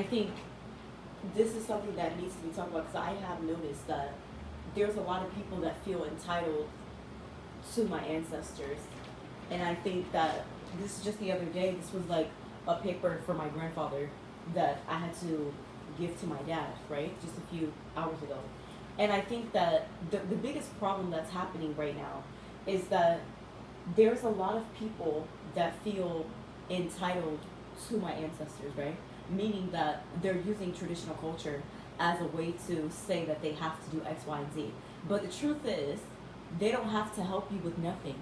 I think this is something that needs to be talked about because I have noticed that there's a lot of people that feel entitled to my ancestors. And I think that this is just the other day, this was like a paper for my grandfather that I had to give to my dad, right? Just a few hours ago. And I think that the biggest problem that's happening right now is that there's a lot of people that feel entitled to my ancestors, right? Meaning that they're using traditional culture as a way to say that they have to do X, Y, and Z. But the truth is, they don't have to help you with nothing.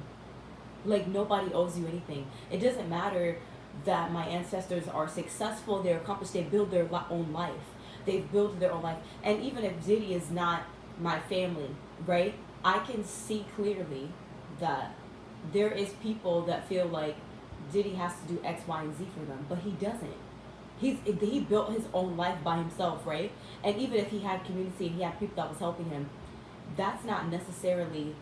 Like, nobody owes you anything. It doesn't matter that my ancestors are successful, they're accomplished, they build their own life. They've built their own life. And even if Diddy is not my family, right? I can see clearly that there is people that feel like Diddy has to do X, Y, and Z for them, but he doesn't. He built his own life by himself, right? And even if he had community and he had people that was helping him, that's not necessarily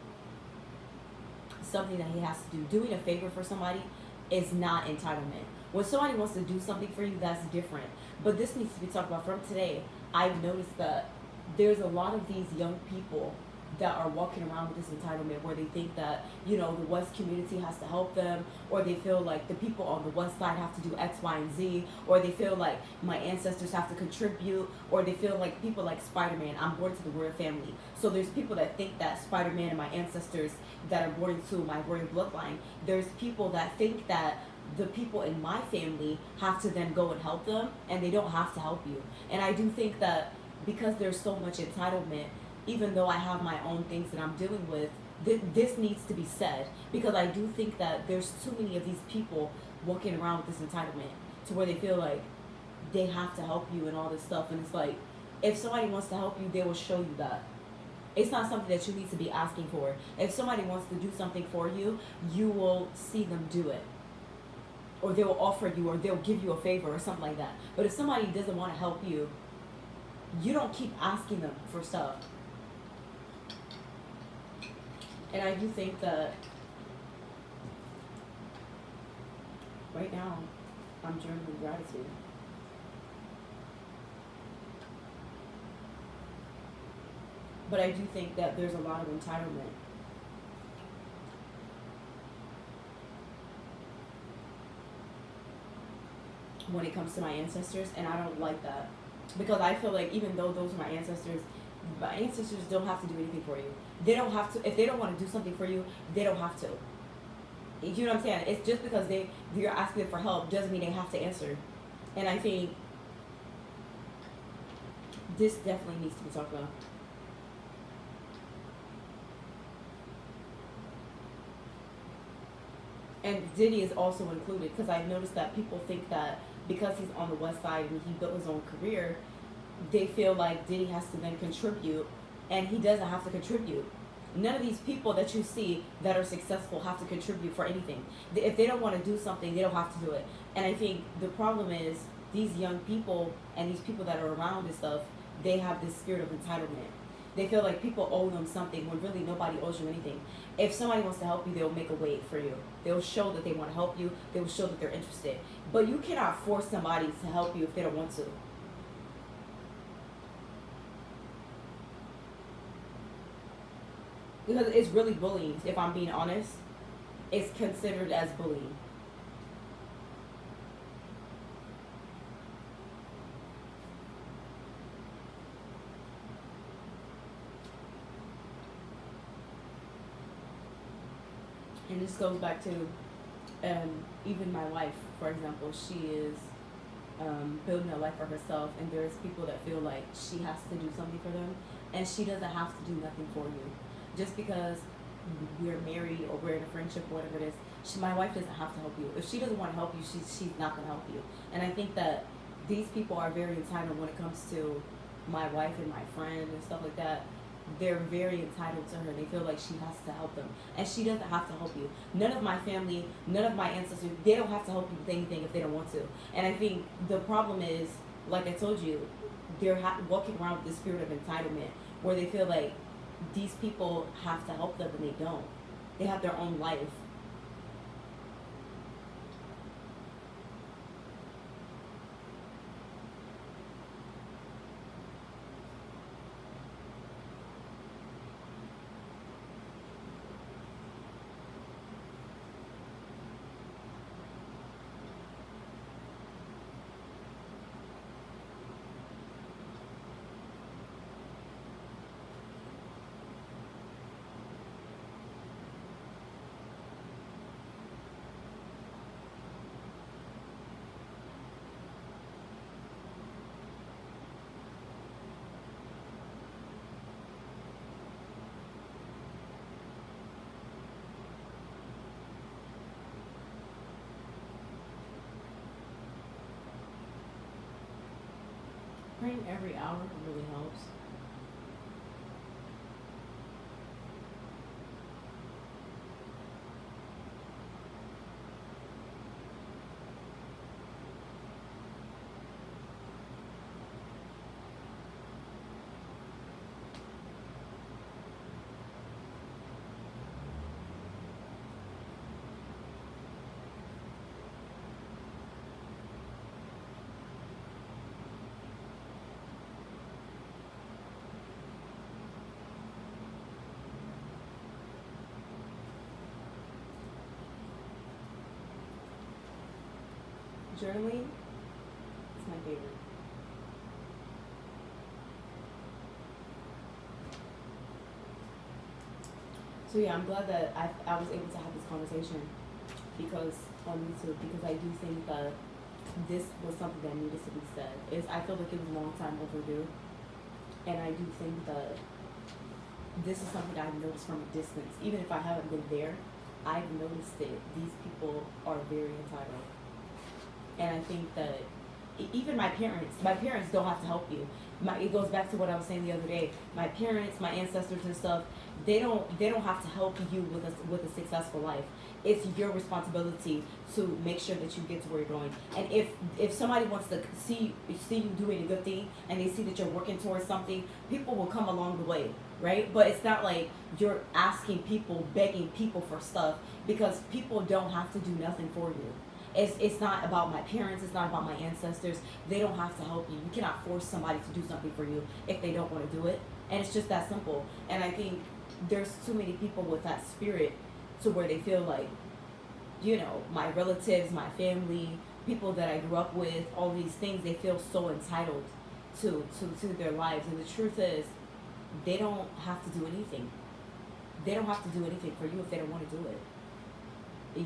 something that he has to do. Doing a favor for somebody is not entitlement. When somebody wants to do something for you, that's different. But this needs to be talked about. From today, I've noticed that there's a lot of these young people that are walking around with this entitlement where they think that, you know, the West community has to help them, or they feel like the people on the West side have to do X, Y, and Z, or they feel like my ancestors have to contribute, or they feel like people like Spider-Man, I'm born to the royal family. So there's people that think that Spider-Man and my ancestors that are born into my royal bloodline, there's people that think that the people in my family have to then go and help them, and they don't have to help you. And I do think that because there's so much entitlement, even though I have my own things that I'm dealing with, this needs to be said, because I do think that there's too many of these people walking around with this entitlement to where they feel like they have to help you and all this stuff. And it's like, if somebody wants to help you, they will show you that. It's not something that you need to be asking for. If somebody wants to do something for you, you will see them do it. Or they will offer you, or they'll give you a favor or something like that. But if somebody doesn't want to help you, you don't keep asking them for stuff. And I do think that right now I'm journaling gratitude. But I do think that there's a lot of entitlement. When it comes to my ancestors, and I don't like that. Because I feel like even though those are my ancestors don't have to do anything for you. They don't have to. If they don't want to do something for you, they don't have to. You know what I'm saying? It's just because you're asking them for help doesn't mean they have to answer. And I think this definitely needs to be talked about. And Diddy is also included, because I've noticed that people think that because he's on the West Side and he built his own career, they feel like Diddy has to then contribute, and he doesn't have to contribute. None of these people that you see that are successful have to contribute for anything. If they don't want to do something, they don't have to do it. And I think the problem is these young people and these people that are around and stuff, they have this spirit of entitlement. They feel like people owe them something when really nobody owes you anything. If somebody wants to help you, they'll make a way for you. They'll show that they want to help you. They will show that they're interested. But you cannot force somebody to help you if they don't want to. Because it's really bullying, if I'm being honest. It's considered as bullying. And this goes back to even my wife, for example. She is building a life for herself, and there's people that feel like she has to do something for them, and she doesn't have to do nothing for you. Just because we're married or we're in a friendship or whatever it is, my wife doesn't have to help you. If she doesn't want to help you, she's not going to help you. And I think that these people are very entitled when it comes to my wife and my friend and stuff like that. They're very entitled to her. They feel like she has to help them, and she doesn't have to help you. None of my family, none of my ancestors, they don't have to help you with anything if they don't want to. And I think the problem is, like I told you, they're walking around with the spirit of entitlement, where they feel like these people have to help them, and they don't. They have their own life. Praying every hour really helps. Journaling is my favorite. So yeah, I'm glad that I was able to have this conversation because on YouTube, because I do think that this was something that needed to be said. I feel like it was a long time overdue, and I do think that this is something I've noticed from a distance. Even if I haven't been there, I've noticed that these people are very entitled. And I think that even my parents don't have to help you. It goes back to what I was saying the other day. My parents, my ancestors and stuff, they don't have to help you with a successful life. It's your responsibility to make sure that you get to where you're going. And if somebody wants to see you doing a good thing and they see that you're working towards something, people will come along the way, right? But it's not like you're asking people, begging people for stuff, because people don't have to do nothing for you. It's not about my parents, it's not about my ancestors. They don't have to help you. You cannot force somebody to do something for you if they don't want to do it. And it's just that simple. And I think there's too many people with that spirit to where they feel like, my relatives, my family, people that I grew up with, all these things, they feel so entitled to their lives. And the truth is, they don't have to do anything. They don't have to do anything for you if they don't want to do it.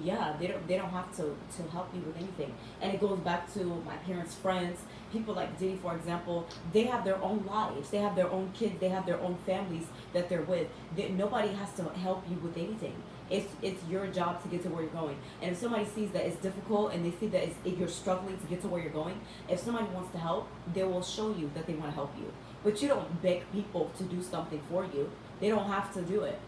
Yeah, they don't have to help you with anything. And it goes back to my parents' friends, people like Diddy, for example. They have their own lives, they have their own kids, they have their own families that they're with. Nobody has to help you with anything. It's your job to get to where you're going. And if somebody sees that it's difficult and they see that if you're struggling to get to where you're going, if somebody wants to help, they will show you that they want to help you. But you don't beg people to do something for you. They don't have to do it.